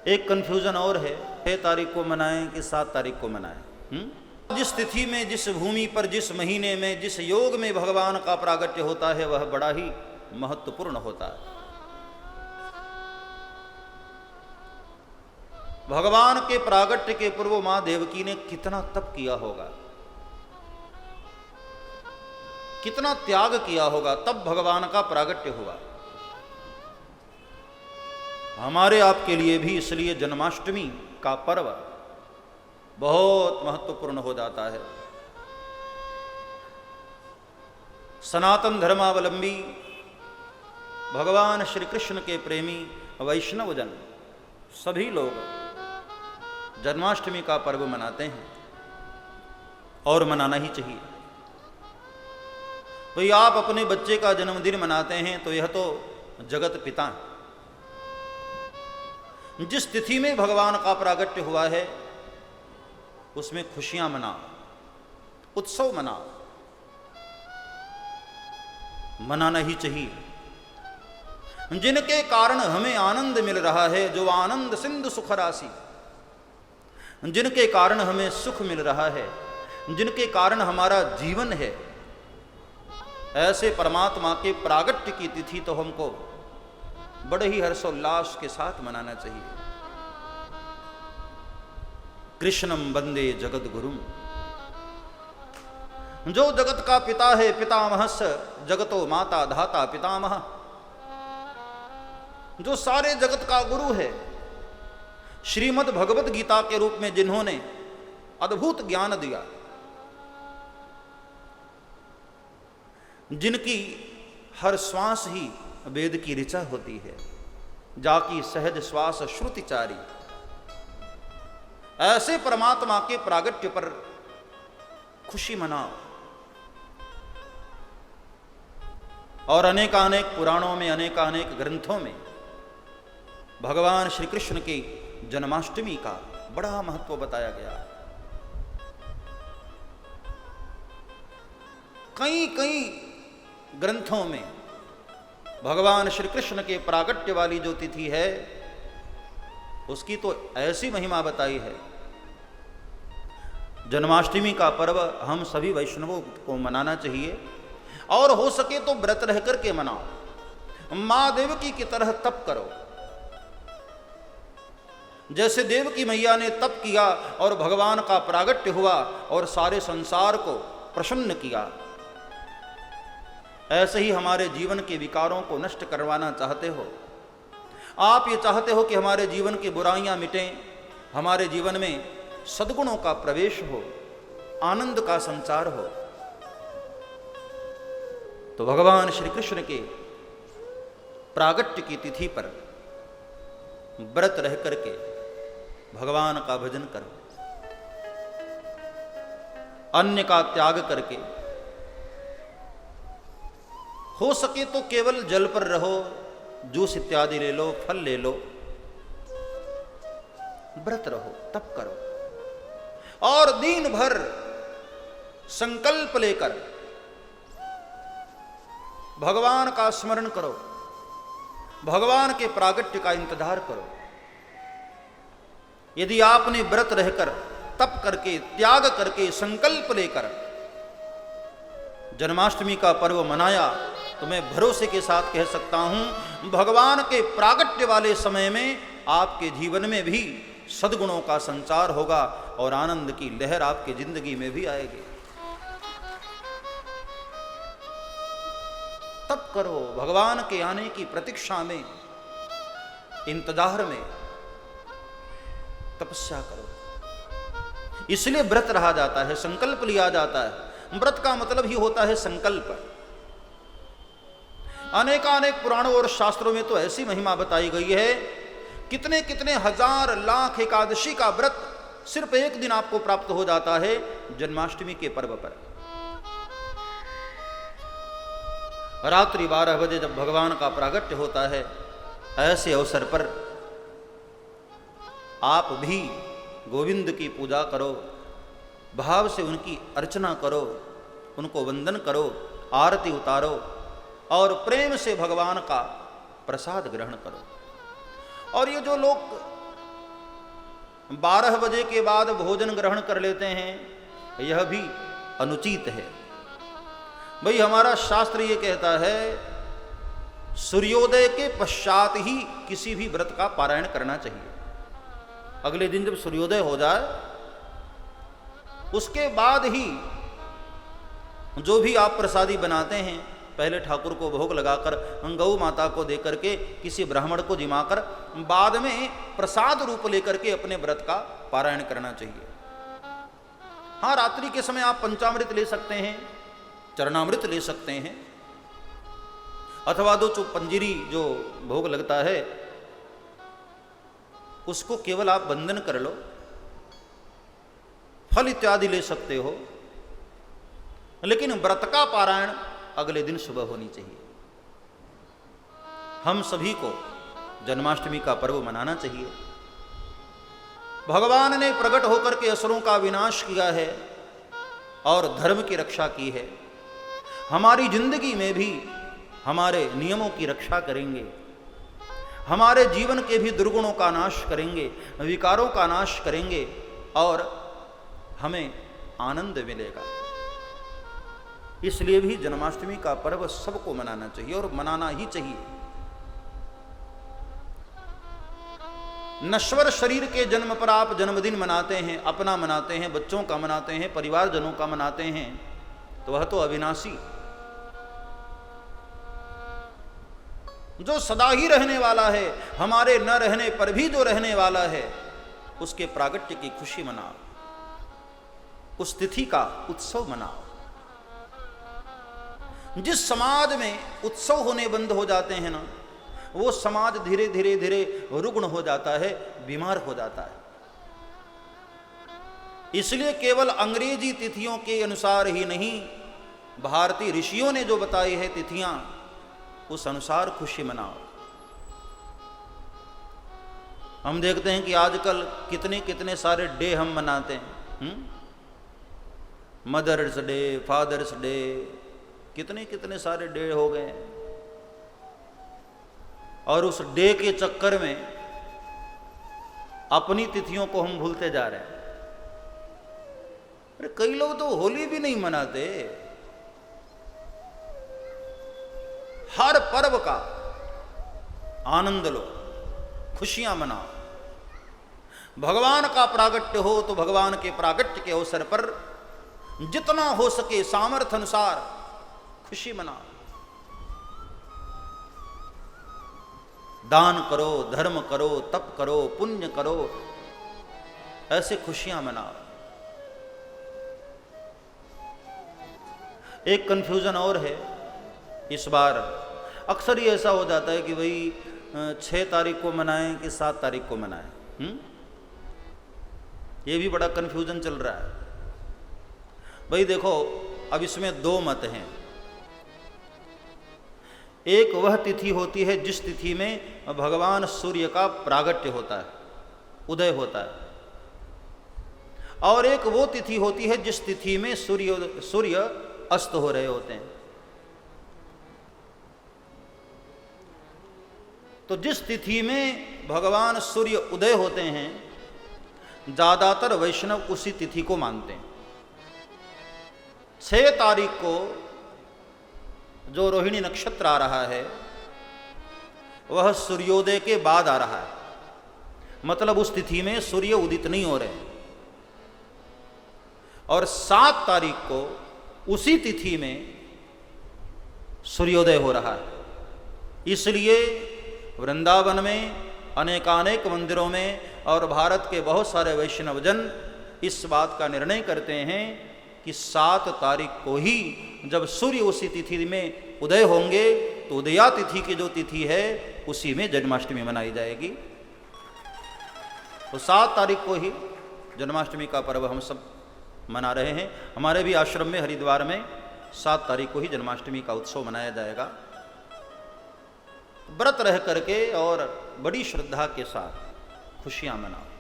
एक कन्फ्यूजन और है, 6 तारीख को मनाएं कि 7 तारीख को मनाएं। जिस तिथि में, जिस भूमि पर, जिस महीने में, जिस योग में भगवान का प्रागट्य होता है वह बड़ा ही महत्वपूर्ण होता है। भगवान के प्रागट्य के पूर्व मां देवकी ने कितना तप किया होगा, कितना त्याग किया होगा, तब भगवान का प्रागट्य हुआ। हमारे आपके लिए भी इसलिए जन्माष्टमी का पर्व बहुत महत्वपूर्ण हो जाता है। सनातन धर्मावलंबी, भगवान श्री कृष्ण के प्रेमी वैष्णवजन सभी लोग जन्माष्टमी का पर्व मनाते हैं और मनाना ही चाहिए। भाई आप अपने बच्चे का जन्मदिन मनाते हैं तो यह तो जगत पिता है। जिस तिथि में भगवान का प्रागट्य हुआ है उसमें खुशियां मनाओ, उत्सव मनाओ, मनाना ही चाहिए। जिनके कारण हमें आनंद मिल रहा है, जो आनंद सिंधु सुख राशि, जिनके कारण हमें सुख मिल रहा है, जिनके कारण हमारा जीवन है, ऐसे परमात्मा के प्रागट्य की तिथि तो हमको बड़े ही हर्षोल्लास के साथ मनाना चाहिए। कृष्णम वंदे जगत गुरुम, जो जगत का पिता है, पितामहस जगतो माता धाता पितामह, जो सारे जगत का गुरु है, श्रीमद् भगवत गीता के रूप में जिन्होंने अद्भुत ज्ञान दिया, जिनकी हर श्वास ही वेद की ऋचा होती है, जाकी सहज श्वास श्रुतिचारी, ऐसे परमात्मा के प्रागट्य पर खुशी मनाओ। और अनेकानेक पुराणों में, अनेकानेक ग्रंथों में भगवान श्री कृष्ण की जन्माष्टमी का बड़ा महत्व बताया गया। कई कई ग्रंथों में भगवान श्री कृष्ण के प्रागट्य वाली जो तिथि है उसकी तो ऐसी महिमा बताई है। जन्माष्टमी का पर्व हम सभी वैष्णवों को मनाना चाहिए और हो सके तो व्रत रह करके मनाओ। मां देवकी की तरह तप करो, जैसे देवकी मैया ने तप किया और भगवान का प्रागट्य हुआ और सारे संसार को प्रसन्न किया, ऐसे ही हमारे जीवन के विकारों को नष्ट करवाना चाहते हो। आप ये चाहते हो कि हमारे जीवन की बुराइयां मिटें, हमारे जीवन में सद्गुणों का प्रवेश हो, आनंद का संचार हो, तो भगवान श्री कृष्ण के प्रागट्य की तिथि पर व्रत रह करके भगवान का भजन करो, अन्य का त्याग करके, हो सके तो केवल जल पर रहो, जूस इत्यादि ले लो, फल ले लो, व्रत रहो, तप करो और दिन भर संकल्प लेकर भगवान का स्मरण करो, भगवान के प्रागट्य का इंतजार करो। यदि आपने व्रत रहकर, तप करके, त्याग करके, संकल्प लेकर जन्माष्टमी का पर्व मनाया तो मैं भरोसे के साथ कह सकता हूं भगवान के प्रागट्य वाले समय में आपके जीवन में भी सद्गुणों का संचार होगा और आनंद की लहर आपकी जिंदगी में भी आएगी। तप करो, भगवान के आने की प्रतीक्षा में, इंतजार में तपस्या करो। इसलिए व्रत रहा जाता है, संकल्प लिया जाता है। व्रत का मतलब ही होता है संकल्प। अनेकानेक पुराणों और शास्त्रों में तो ऐसी महिमा बताई गई है, कितने कितने हजार लाख एकादशी का व्रत सिर्फ एक दिन आपको प्राप्त हो जाता है जन्माष्टमी के पर्व पर। रात्रि 12 बजे जब भगवान का प्रागट्य होता है, ऐसे अवसर पर आप भी गोविंद की पूजा करो, भाव से उनकी अर्चना करो, उनको वंदन करो, आरती उतारो और प्रेम से भगवान का प्रसाद ग्रहण करो। और ये जो लोग 12 बजे के बाद भोजन ग्रहण कर लेते हैं, यह भी अनुचित है। भाई हमारा शास्त्र ये कहता है सूर्योदय के पश्चात ही किसी भी व्रत का पारायण करना चाहिए। अगले दिन जब सूर्योदय हो जाए उसके बाद ही जो भी आप प्रसादी बनाते हैं पहले ठाकुर को भोग लगाकर गौ माता को देकर के किसी ब्राह्मण को जिमाकर बाद में प्रसाद रूप लेकर के अपने व्रत का पारायण करना चाहिए। हाँ, रात्रि के समय आप पंचामृत ले सकते हैं, चरणामृत ले सकते हैं, अथवा जो पंजीरी जो भोग लगता है उसको केवल आप बंधन कर लो, फल इत्यादि ले सकते हो, लेकिन व्रत का पारायण अगले दिन सुबह होनी चाहिए। हम सभी को जन्माष्टमी का पर्व मनाना चाहिए। भगवान ने प्रकट होकर के असुरों का विनाश किया है और धर्म की रक्षा की है। हमारी जिंदगी में भी हमारे नियमों की रक्षा करेंगे, हमारे जीवन के भी दुर्गुणों का नाश करेंगे, विकारों का नाश करेंगे और हमें आनंद मिलेगा। इसलिए भी जन्माष्टमी का पर्व सबको मनाना चाहिए और मनाना ही चाहिए। नश्वर शरीर के जन्म पर आप जन्मदिन मनाते हैं, अपना मनाते हैं, बच्चों का मनाते हैं, परिवारजनों का मनाते हैं, तो वह तो अविनाशी जो सदा ही रहने वाला है, हमारे न रहने पर भी जो रहने वाला है, उसके प्रागट्य की खुशी मनाओ, उस तिथि का उत्सव मनाओ। जिस समाज में उत्सव होने बंद हो जाते हैं ना, वो समाज धीरे धीरे धीरे रुग्ण हो जाता है, बीमार हो जाता है। इसलिए केवल अंग्रेजी तिथियों के अनुसार ही नहीं, भारतीय ऋषियों ने जो बताई है तिथियां, उस अनुसार खुशी मनाओ। हम देखते हैं कि आजकल कितने कितने सारे डे हम मनाते हैं, मदर्स डे, फादर्स डे, कितने कितने सारे डे हो गए। और उस डे के चक्कर में अपनी तिथियों को हम भूलते जा रहे हैं। अरे कई लोग तो होली भी नहीं मनाते। हर पर्व का आनंद लो, खुशियां मनाओ। भगवान का प्रागट्य हो तो भगवान के प्रागट्य के अवसर पर जितना हो सके सामर्थ्य अनुसार खुशी मनाओ। दान करो, धर्म करो, तप करो, पुण्य करो, ऐसे खुशियां मनाओ। एक कंफ्यूजन और है इस बार, अक्सर ही ऐसा हो जाता है कि भाई 6 तारीख को मनाएं कि 7 तारीख को मनाएं। ये भी बड़ा कंफ्यूजन चल रहा है। भाई देखो, अब इसमें 2 मत हैं। एक वह तिथि होती है जिस तिथि में भगवान सूर्य का प्रागट्य होता है, उदय होता है, और एक वो तिथि होती है जिस तिथि में सूर्य अस्त हो रहे होते हैं। तो जिस तिथि में भगवान सूर्य उदय होते हैं, ज्यादातर वैष्णव उसी तिथि को मानते हैं। 6 तारीख को जो रोहिणी नक्षत्र आ रहा है वह सूर्योदय के बाद आ रहा है, मतलब उस तिथि में सूर्य उदित नहीं हो रहे। और 7 तारीख को उसी तिथि में सूर्योदय हो रहा है। इसलिए वृंदावन में अनेकानेक मंदिरों में और भारत के बहुत सारे वैष्णवजन इस बात का निर्णय करते हैं कि 7 तारीख को ही जब सूर्य उसी तिथि में उदय होंगे तो उदया तिथि की जो तिथि है उसी में जन्माष्टमी मनाई जाएगी। तो 7 तारीख को ही जन्माष्टमी का पर्व हम सब मना रहे हैं। हमारे भी आश्रम में हरिद्वार में 7 तारीख को ही जन्माष्टमी का उत्सव मनाया जाएगा। व्रत रह करके और बड़ी श्रद्धा के साथ खुशियां मनाओ।